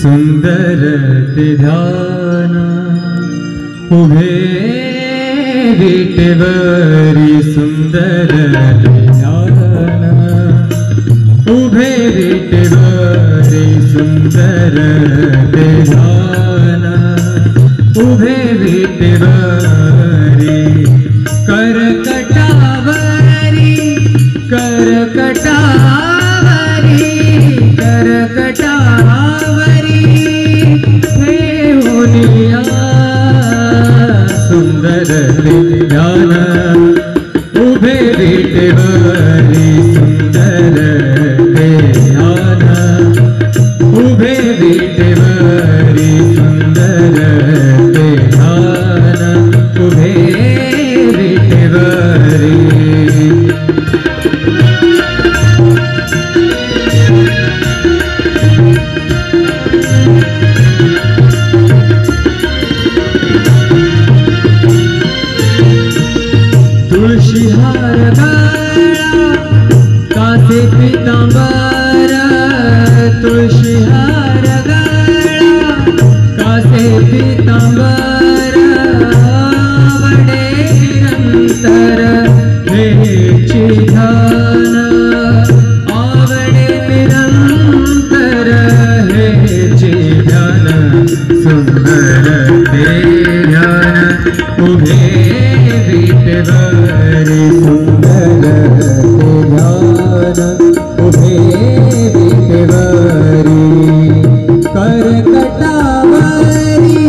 सुंदर ते ध्यान उभे विटेवरी सुंदर ते ध्यान उभे विटेवरी सुंदर ते ध्यान उभे विटेवरी करकटावरी करकटावरी करकटावरी ठेवूनिया सुंदर ते ध्यान उभे विटेवरी सुंदर ते ध्यान उभे विटेवरी सुंदर ते ध्यान उभे विटेवरी तुळशीहार गळा कासे पितांबर तुळशीहार गळा कासे पितांबर आवडे निरंतर हेची ध्यान आवडे निरंतर हेची ध्यान सुंदर ते ध्यान उभे विटेवरी सुंदर ते ध्यान उभे विटेवरी करकटावरी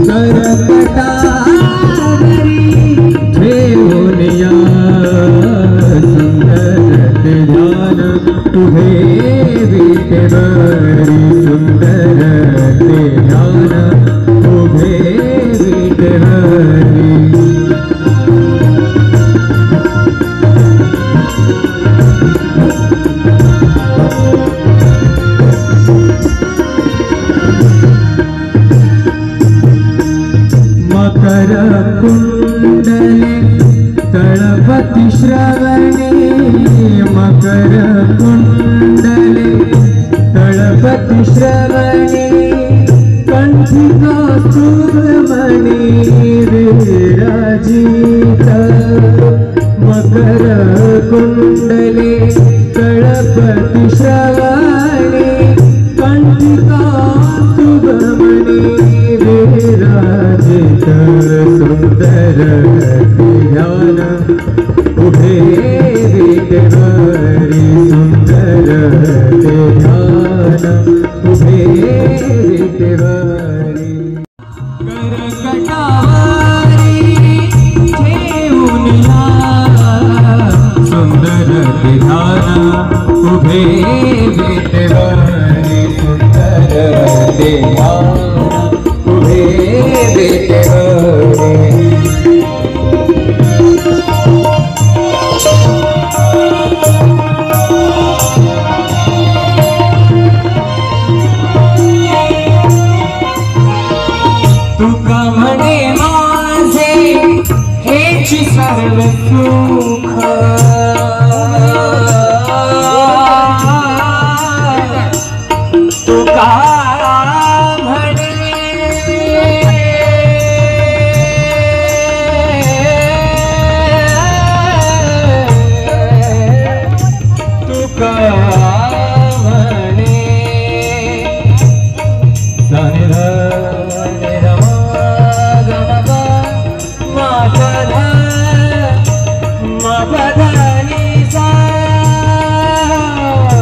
करकटावरी ठेवूनिया सुंदर ते ध्यान उभे विटेवरी सुंदर ते ध्यान उभे विटेवरी मकर कुंडले तळपति श्रवणे मकर कुंडले तळपति श्रवणे कंठी कौस्तुभमणि विराजित मकर कुंडले तळपति श्रवणे कंठी कौस्तुभमणि विराजित सुंदर ते ध्यान उभे विटेवरी सुंदर ते ध्यान उभे विटेवरी करकटावरी ठेवूनिया सुंदर ते ध्यान उभे विटेवरी सुंदर ते ध्यान उभे विटेवरी तुका म्हणे माझे हेची सर्व सुख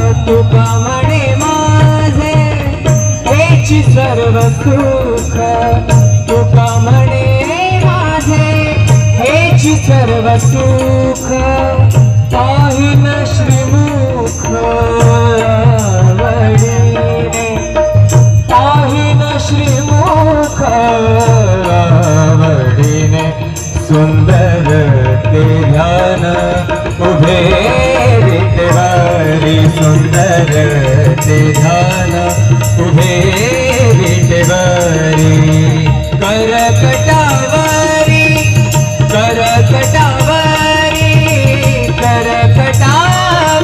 तुका तुका म्हणे माझे हेची सर्व सुख तुका म्हणे माझे हेची सर्व सुख पाहिन श्रीमुख आवडीने पाहिन श्रीमुख आवडीने सुंदर ते ध्यान उभे विटेवरी सुंदर ते ध्यान उभे विटेवरी करकटावरी करकटावरी करकटावरी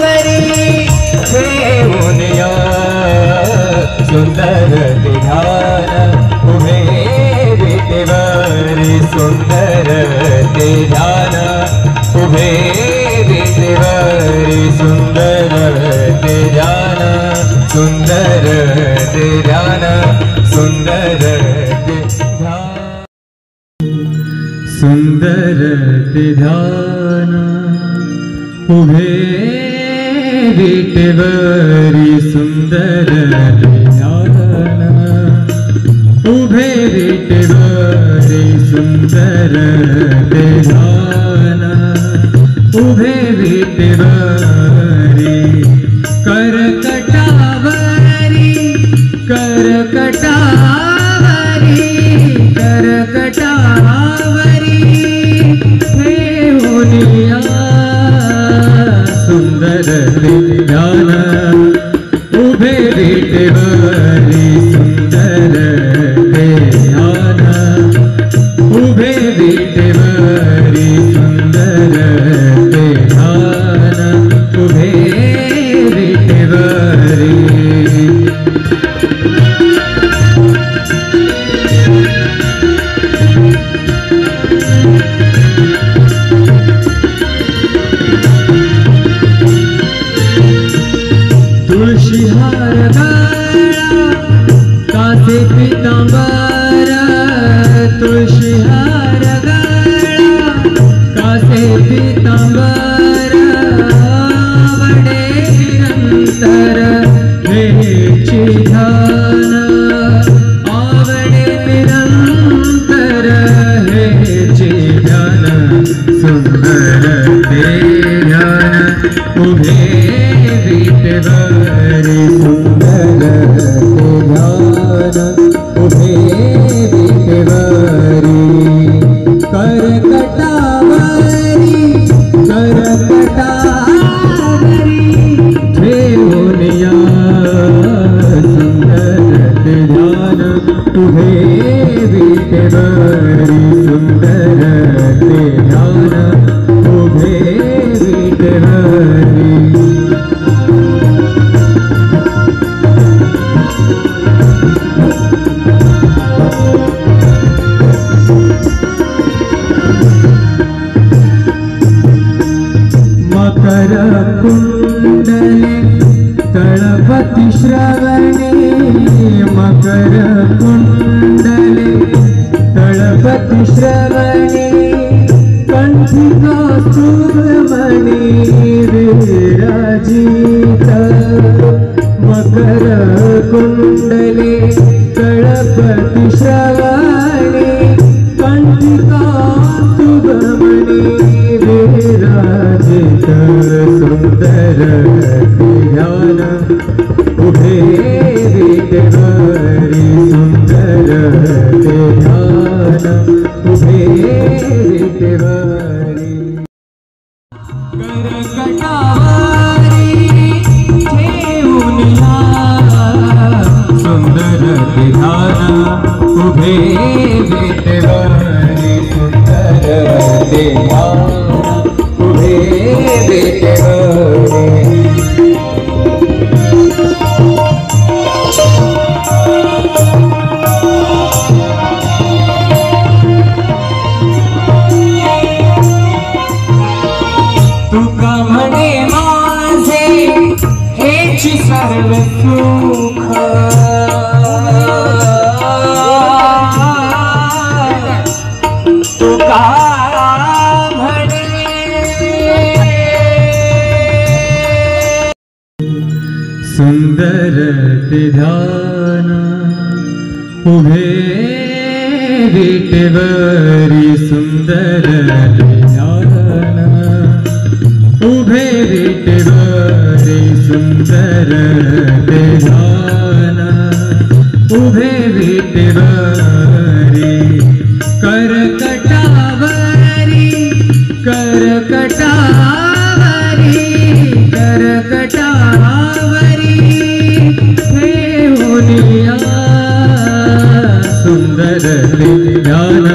सुंदर ते ध्यान उभे विटेवरी सुंदर ते ध्यान उभे विटेवरी सुंदर ते ध्यान सुंदर ते ध्यान सुंदर ते ध्यान सुंदर ते ध्यान उभे विटेवरी सुंदर ते ध्यान उभे विटेवरी सुंदर ते ध्यान उभे विटेवरी करकटावरी करकटावरी करकटावरी ठेवूनिया सुंदर ते ध्यान उभे विटेवरी सुंदर ते ध्यान उभे विटेवरी सुंदर ते ध्यान उभे विटेवरी तुळशी हार गळा कासे पीतांबर तुळशी हार गळा कासे पीतांबर आवडे निरंतर हेची ध्यान आवडे निरंतर हेची ध्यान सुंदर ते ध्यान उभे विटेवरी सुंदर ते ध्यान उभे विटेवरी करकटावरी करकटावरी ठेवूनिया सुंदर ते ध्यान उभे विटेवरी सुंदर ते ध्यान उभे विटेवरी मकर कुंडले तळपति श्रवणे मकर कुंडले तळपति श्रवणे कंठी कौस्तुभमणि विराजित मकर कुंडले तळपति श्रवणे कंठी कौस्तुभमणि विराजित सुंदर ध्यान उभे विटेवरी सुंदर ते ध्यान उभे विटेवरी करकटावरी ठेवूनिया सुंदर ते ध्यान उभे विटेवरी सुंदर ते ध्यान उभे विटेवरी तुका म्हणे माझे हेची सर्व सुख तुका सुंदर ते ध्यान उभे विटेवरी सुंदर ते ध्यान उभे विटेवरी सुंदर ते ध्यान उभे विटेवरी करकटावरी करकटावरी करकटावरी ठेवूनिया सुंदर ते ध्यान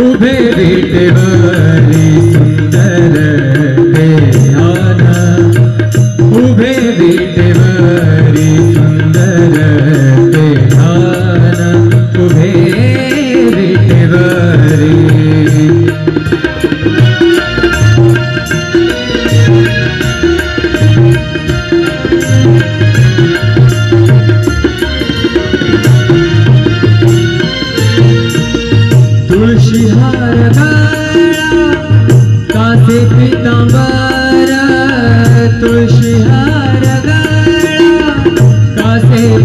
उभे विटेवरी सुंदर ते ध्यान उभे विटेवरी सुंदर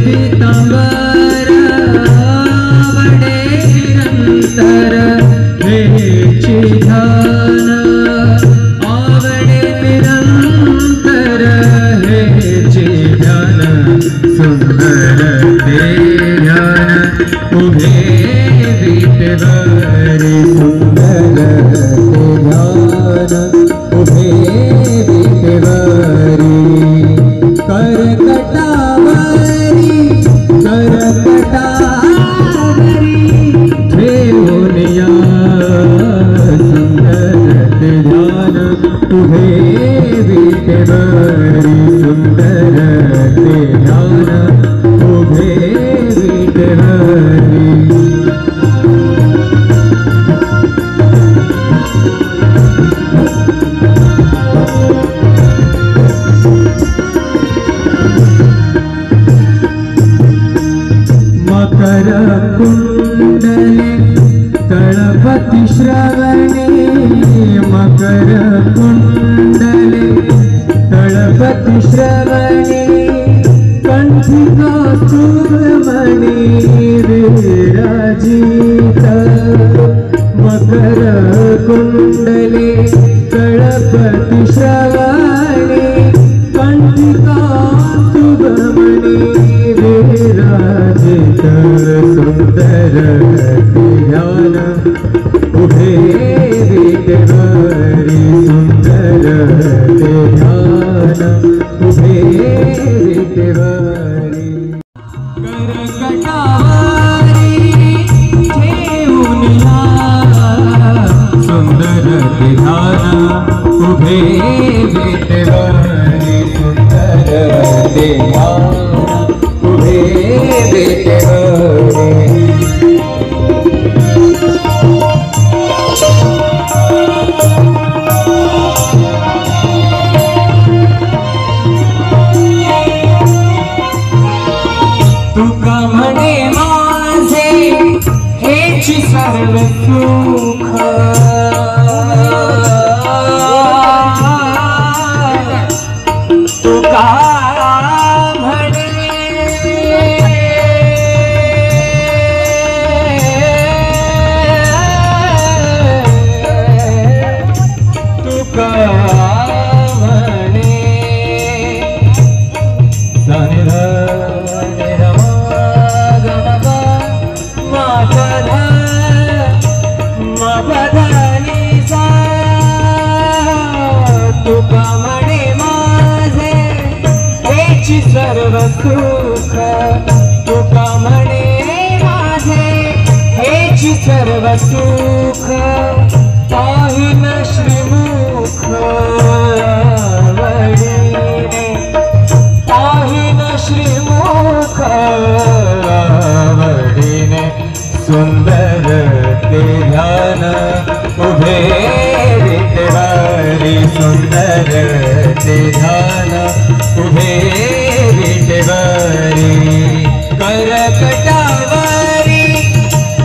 पीतांबर आवडे निरंतर हेची ध्यान आवडे निरंतर हेची ध्यान सुंदर ते ध्यान उभे विटेवरी सुंदर ते ध्यान उभे विटेवरी करकटावरी ठेवूनिया सुंदर ते ध्यान उभे विटेवरी सुंदर ते ध्यान उभे विटेवरी मकर कुंडले तळपति श्रवणे मकर कुंडले तळपति श्रवणे कंठिका सुब्रमणि विराजित मकर कुंडले तळपति श्रवणे कंठिका सुब्रमणि विराजित सुंदर ध्यान उभे विटेवरी सुंदर ध्यान उभे विटेवरी करकटावरी ठेवूनिया सुंदर ध्यान उभे विटेवरी सुंदर ध्यान उभे विटेवरी तुका म्हणे माझे हेची सर्व सुख तुका म्हणे तुका म्हणे तुका म्हणे माझे हेची सर्व सुख तुका म्हणे माझे हेची सर्व सुख पाहिन श्रीमुख आवडीने पाहिन श्रीमुख आवडीने सुंदर ते ध्यान उभे विटेवरी सुंदर ते ध्यान उभे विटेवरी करकटावरी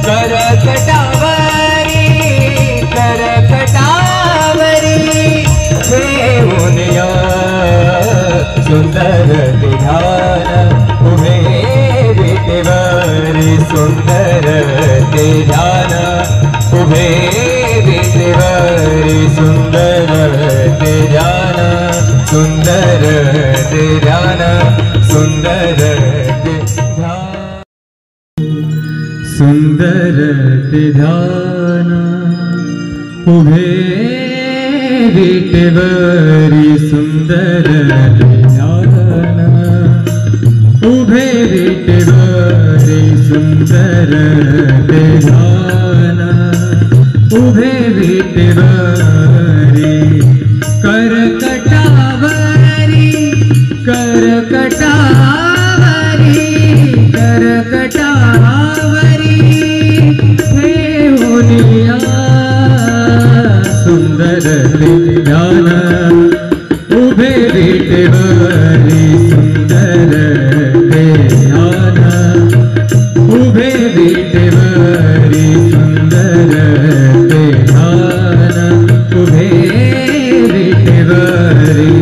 करकटावरी करकटावरी ठेवूनिया सुंदर ते ध्यान उभे विटेवरी सुंदर ते ध्यान उभे विटेवरी सुंदर ते ध्यान सुंदर ते ध्यान सुंदर ते ध्यान सुंदर ते ध्यान उभे विटेवरी सुंदर ते ध्यान उभे विटेवरी सुंदर ते ध्यान उभे विटेवरी करकटावरी करकटावरी करकटावरी ठेवूनिया सुंदर ते ध्यान उभे विटेवरी सुंदर ते ध्यान उभे विटेवरी सुंदर ते ध्यान उभे विटेवरी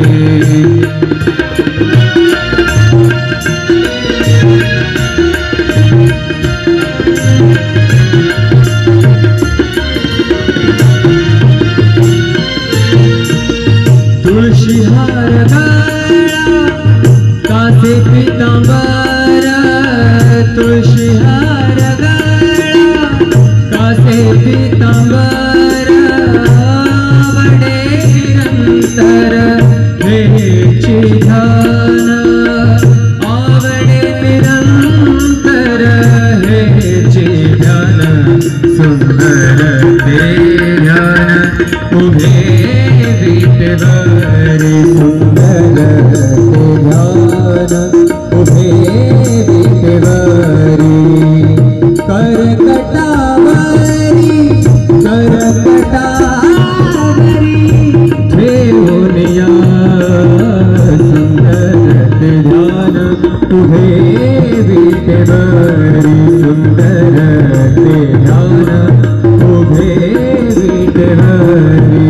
उभे विटेवरी सुंदर ते ध्यान उभे विटेवरी करकटावरी ठेवूनिया सुंदर ते ध्यान उभे विटेवरी सुंदर ते ध्यान उभे विटेवरी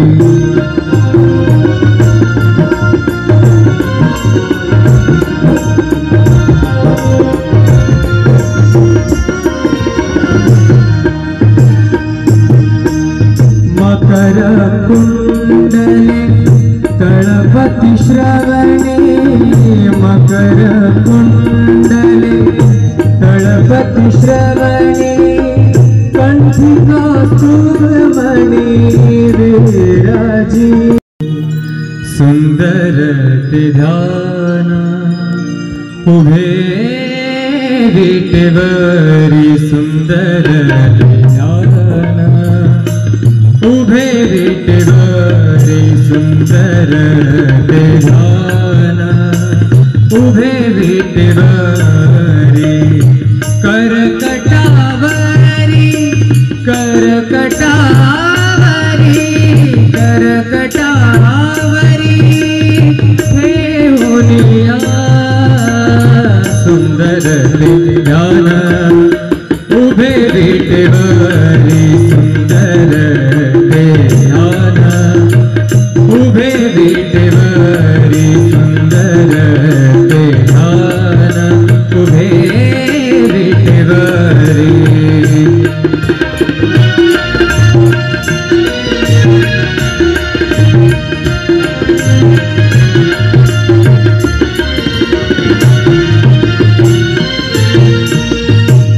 मकर कुंडले तळपति श्रवणे मकर कुंडले तळपति श्रवणे कंठी कौस्तुभमणि विराजी सुंदर ते ध्यान उभे विटेवरी सुंदर ते ध्यान उभे विटेवरी सुंदर ते ध्यान उभे विटेवरी करकटावरी करकटावरी करकटावरी ठेवूनिया सुंदर ते ध्यान उभे विटेवरी सुंदर ते ध्यान उभे विटेवरी सुंदर ते ध्यान उभे विटेवरी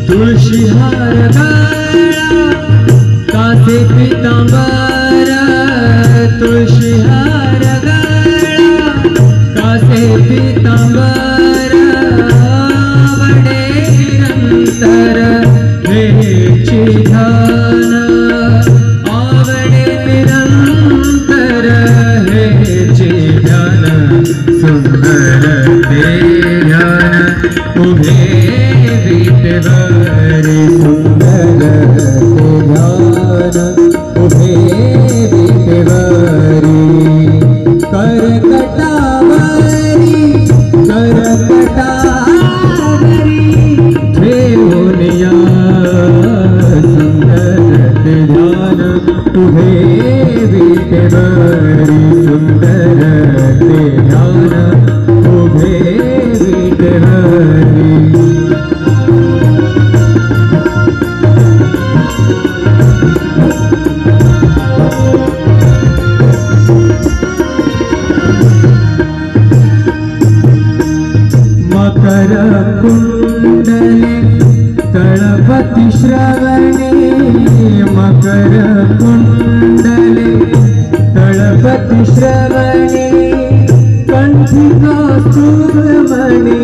तुळशी हार गळा कासे पीतांबर तुळशी हार गळा कासे पीतांबर आवडे निरंतर हेची ध्यान आवडे निरंतर हेची ध्यान सुंदर ते ध्यान उभे विटेवरी सुंदर ते ध्यान उभे विटेवरी करकटावरी करकटावरी ठेवूनिया सुंदर ते ध्यान उभे विटेवरी सुंदर ते ध्यान उभे विटेवरी मकर कुंडले तळपति श्रवणे मकर कुंडले तळपति श्रवणे कंठी कौस्तुभमणि